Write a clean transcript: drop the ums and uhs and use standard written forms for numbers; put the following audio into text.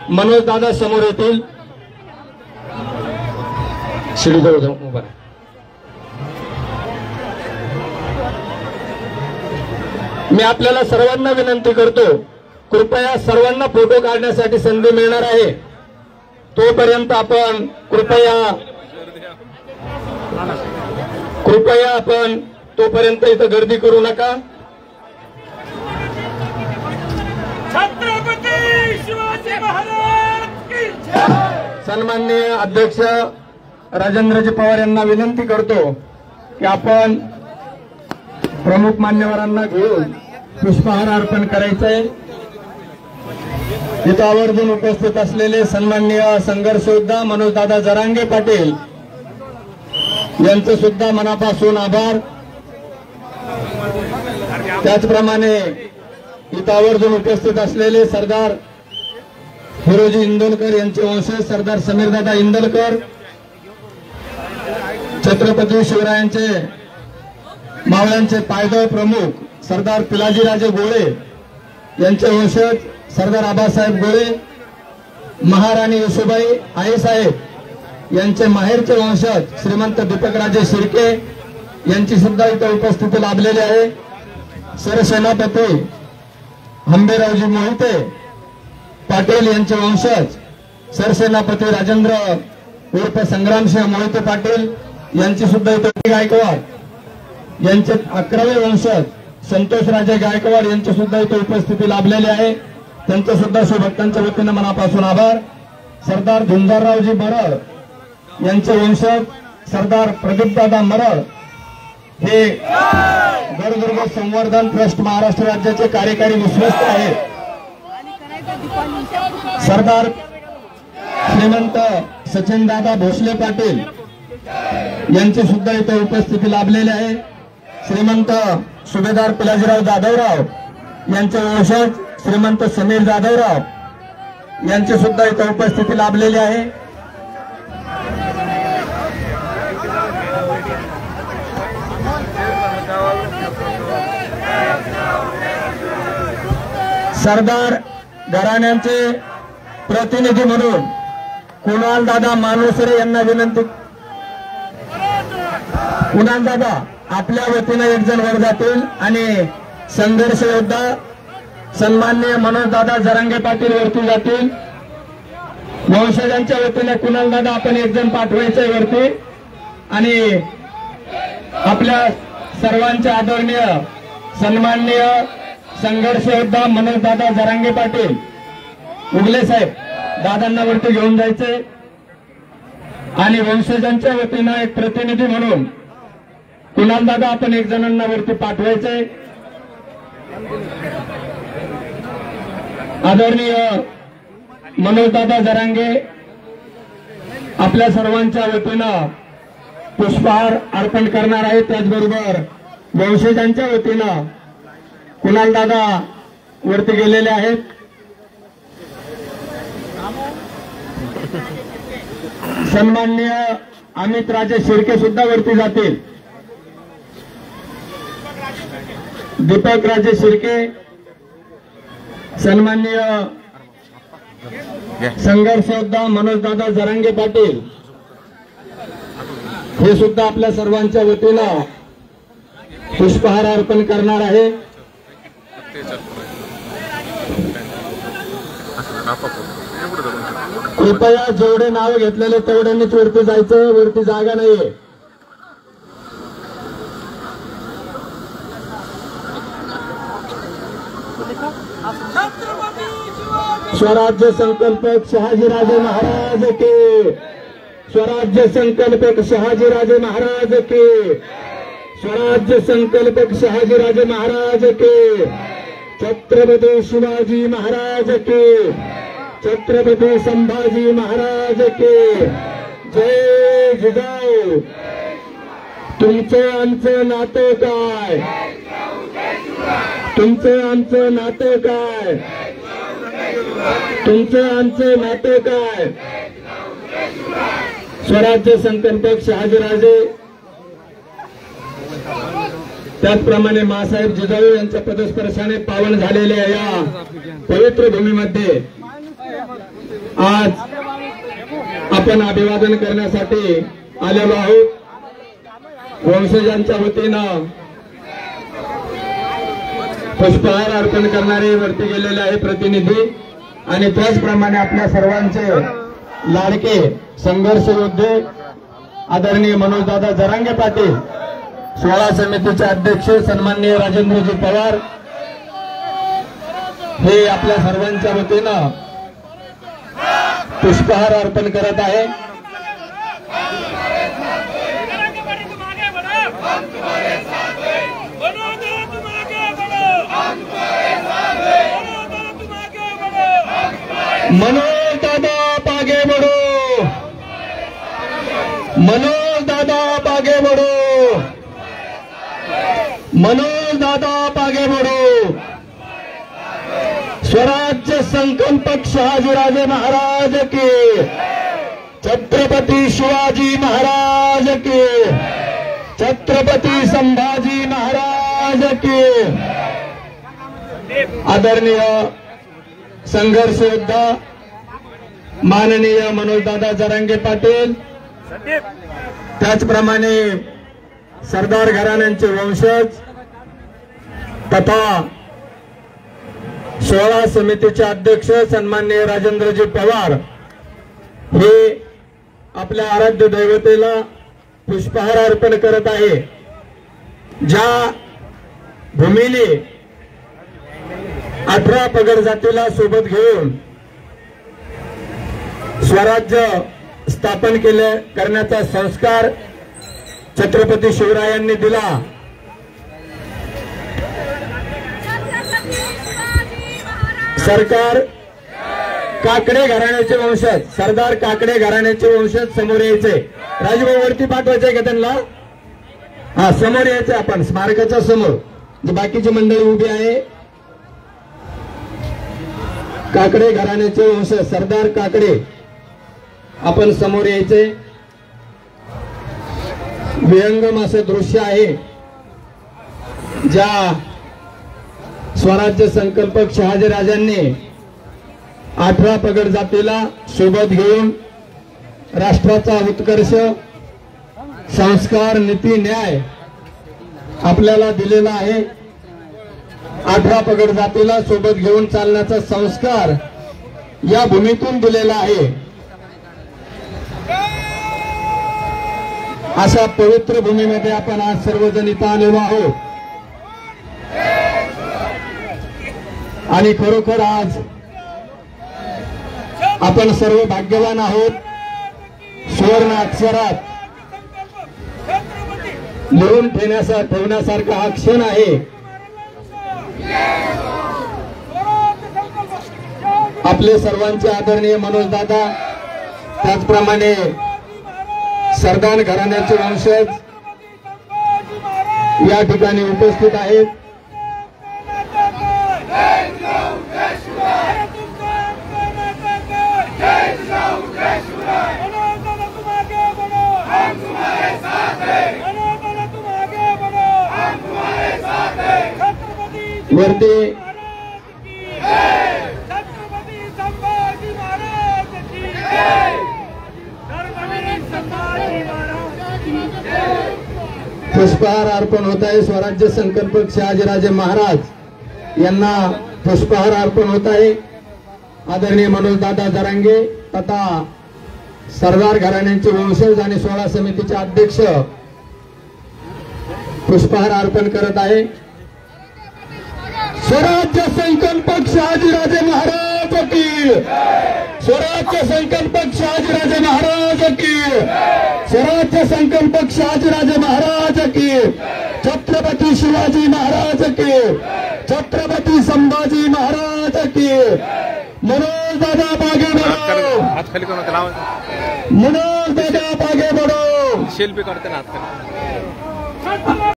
मनोज दादा समोर येतील. शिडीजवळ जाऊन उभा. मी आपल्याला सर्वांना विनंती करतो, कृपया सर्वांना फोटो काढण्यासाठी संधी मिळणार आहे, तोपर्यंत आपण कृपया आपण तोपर्यंत इथं गर्दी करू नका. छत्रपती शिवाजी महाराज की जय. सन्माननीय अध्यक्ष राजेंद्रजी पवार यांना विनंती करतो की आपण प्रमुख मान्यवरांना घेऊन पुष्पहार अर्पण करायचंय. इथं आवर्जून उपस्थित असलेले सन्माननीय संघर्ष योद्धा मनोजदादा जरांगे पाटील यांचं सुद्धा मनापासून आभार. त्याचप्रमाणे इथं आवर्जून उपस्थित असलेले सरदार हिरोजी इंदोलकर यांचे वंशज सरदार समीरदादा इंदोलकर, छत्रपती शिवरायांचे मावळ्यांचे पायदळ प्रमुख सरदार पिलाजीराजे गोळे यांचे वंशज सरदार आबासाहेब गोळे, महाराणी येसुबाई आईसाहेब यांचे माहेरचे वंशज श्रीमंत दीपकराजे शिर्के यांची सुद्धा इथं उपस्थिती लाभलेली आहे. सरसेनापती हंबेरावजी मोहिते पाटील यांचे वंशज सरसेनापती राजेंद्र उर्फ संग्रामसिंह मोहिते पाटील यांची सुद्धा इथं गायकवाड यांचे 11वे वंशज संतोषराजे गायकवाड यांची सुद्धा इथं उपस्थिती लाभलेली आहे. त्यांचं सुद्धा शिवभक्तांच्या वतीनं मनापासून आभार. सरदार झुंजाररावजी मरळ यांचे वंशज सरदार प्रदीपदादा मरळ हे गडदुर्ग संवर्धन ट्रस्ट महाराष्ट्र राज्याचे कार्यकारी विश्वस्त आहेत. सरदार श्रीमंत सचिनदादा भोसले पाटील यांची सुद्धा इथे उपस्थिती लाभलेली आहे. श्रीमंत सुभेदार पिलाजीराव जाधवराव यांचे वंशज श्रीमंत समीर जाधवराव यांची सुद्धा इथे उपस्थिती लाभलेली आहे. सरदार घराण्यांचे प्रतिनिधी म्हणून कुणाल दादा मानुसरे यांना विनंती. कुणाल दादा आपल्या वतीनं एक जण वर जातील आणि संघर्ष योद्धा सन्माननीय मनोजदादा जरांगे पाटील वरती जातील. वंशजांच्या वतीने कुणाल दादा आपण एक जण पाठवायचंय वरती आणि आपल्या सर्वांचे आदरणीय सन्माननीय संघर्ष योद्धा मनोजदादा जरांगे पाटील उगले साहेब दादांना वरती घेऊन जायचंय आणि वंशजांच्या वतीनं एक प्रतिनिधी म्हणून कुणाल दादा आपण एक जणांना वरती पाठवायचंय. आदरणीय मनोजदादा जरांगे आपल्या सर्वांच्या वतीनं पुष्पहार अर्पण करणार आहेत. त्याचबरोबर वंशजांच्या वतीनं कुणाल दादा वरती गेलेले आहेत. सन्माननीय अमित राजे शिर्के सुद्धा वरती जातील. दीपक राजे शिर्के, सन्माननीय संघर्ष योद्धा मनोजदादा जरांगे पाटील हे सुद्धा आपल्या सर्वांच्या वतीनं पुष्पहार अर्पण करणार आहे. कृपया जेवढे नाव घेतलेले तेवढ्यांनीच वरती जायचं, वरती जागा नाहीये. स्वराज्य संकल्पक शहाजीराजे महाराज के, स्वराज्य संकल्पक शहाजीराजे महाराज के, स्वराज्य संकल्पक शहाजीराजे महाराज के, छत्रपती शिवाजी महाराज के, छत्रपती संभाजी महाराज के जय जिजाऊ. तुमचं आमचं नातं काय, तुमचं आमचं नातं काय, तुमचं आमचं नातं काय. स्वराज्य संकल्पक शहाजीराजे त्याचप्रमाणे मासाहेब जिजाऊ यांच्या पदस्पर्शाने पावन झालेल्या या पवित्र भूमीमध्ये आज आपण अभिवादन करण्यासाठी आलेलो आहोत. वंशजांच्या वतीनं पुष्पहार अर्पण करणारे वरती गेलेले आहे प्रतिनिधी आणि त्याचप्रमाणे आपल्या सर्वांचे लाडके संघर्ष योद्धे आदरणीय मनोजदादा जरांगे पाटील, सोहळा समितीचे अध्यक्ष सन्माननीय राजेंद्रजी पवार हे आपल्या सर्वांच्या वतीनं पुष्पहार अर्पण करत आहे. मनोज दादा आगे बढ़ो, मनोज दादा आगे बढ़ो, मनोज दादा आगे बढ़ो. स्वराज्य संकल्पक शहाजीराजे महाराज के, छत्रपति शिवाजी महाराज के, छत्रपति संभाजी महाराज के. आदरणीय संघर्ष योद्धा माननीय मनोजदादा जरांगे पाटील, त्याचप्रमाणे सरदार घराण्यांचे वंशज तथा सोहळा समितीचे अध्यक्ष सन्माननीय राजेंद्रजी पवार हे आपल्या आराध्य दैवतेला पुष्पहार अर्पण करत आहे. ज्या भूमीने 18 पगड जातीला सोबत घेऊन स्वराज्य स्थापन करण्याचा संस्कार छत्रपती शिवरायांनी दिला. सरकार काकडे घराण्याचे वंशज, सरदार काकडे घराण्याचे वंशज समोर यायचे. राजभाऊ वरती पाठवायचे का त्यांना? हा, समोर यायचे आपण स्मारकाच्या समोर. जे बाकीची मंडळी उभी आहे, काकडे घराण्याचे वंशज सरदार काकडे आपण समोर यायचे. विहंगम असं दृश्य आहे ज्या स्वराज्य संकल्पक शहाजीराजांनी 18 पगड जातीला सोबत घेऊन राष्ट्राचा उत्कर्ष, संस्कार, नीती, न्याय आपल्याला दिलेला आहे. 18 पगड जातीला सोबत घेऊन चालण्याचा संस्कार या भूमीतून दिलेला आहे. अशा पवित्र भूमीमध्ये आपण आज सर्वजण इथं आलेलो आहोत आणि खरोखर आज आपण सर्व भाग्यवान आहोत. सुवर्ण अक्षरात लिहून ठेवण्यासारखा हा क्षण आहे. आपले सर्वांचे आदरणीय मनोजदादा, त्याचप्रमाणे सरदार घराण्याचे वंशज या ठिकाणी उपस्थित आहेत. वरती पुष्पहार अर्पण होत आहे. स्वराज्य संकल्पक शहाजीराजे महाराज यांना पुष्पहार अर्पण होत आहे. आदरणीय मनोजदादा जरांगे तथा सरदार घराण्यांचे वंशज आणि सोहळा समितीचे अध्यक्ष पुष्पहार अर्पण करत आहे. स्वराज्य संकल्पक शहाजीराजे महाराज की, स्वराज्य संकल्पक शहाजीराजे महाराज की, स्वराज्य संकल्पक शहाजीराजे महाराज की, छत्रपती शिवाजी महाराज की, छत्रपती संभाजी महाराज की. मनोज दादा आगे बढ़ो, हात खाली करून लावा. मनोज दादा आगे बढ़ो. शिल्पी करते ना हात खाली.